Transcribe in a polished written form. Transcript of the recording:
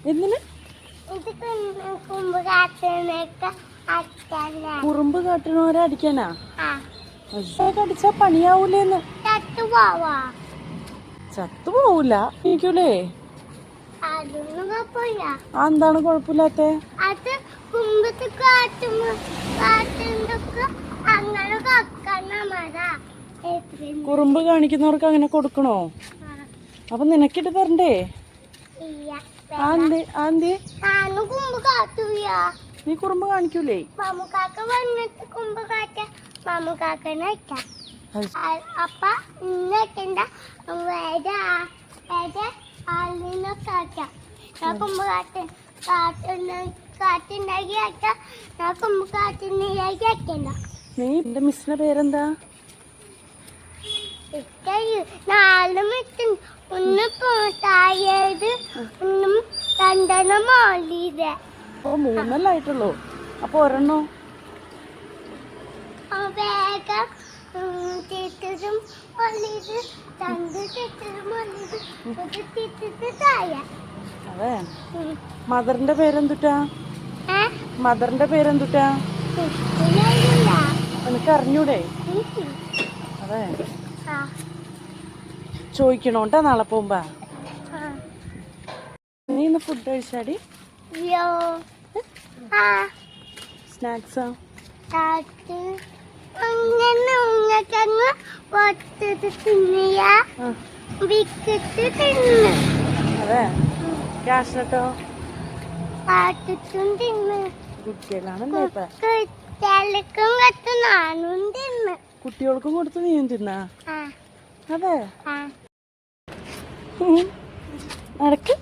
എന്തിന് കുറുമ്പ് കാട്ടണോരെ അടിക്കാനാ? അടിച്ചാ പണിയാവൂലേന്ന്. ചത്തു പോവൂല, എനിക്കൂലേ. എന്താണ് കുഴപ്പമില്ലാത്ത? കുറുമ്പ് കാണിക്കുന്നവർക്ക് അങ്ങനെ കൊടുക്കണോ? അപ്പൊ നിനക്കിട്ട് തരണ്ടേ? നീ കുറുമ്പ് കാണിക്കൂലേ? നീ എന്റെ മിസ്സിന്റെ പേരെന്താ? ഓ, 3 ആയിട്ടുള്ളൂ. അപ്പൊ ഒരെണ്ണോ? അതെ. മദറിന്റെ പേരെന്തുട്ടാ? മദറിന്റെ പേരെന്തുട്ടാ? എനിക്ക് അറിഞ്ഞൂടെ? അതെ, ചോദിക്കണോട്ടാ നാളെ പോകുമ്പോ. നീ ഇന്ന് ഫുഡ് കഴിച്ചാടി? സ്നാക്സാ? അതെ. ക്യാഷിനട്ടോ? കുട്ടികളാണല്ലേ ഇപ്പൊ. കുട്ടികൾക്കും കൊടുത്ത് നീയും തിന്നാ? അതെ. നടക്ക്.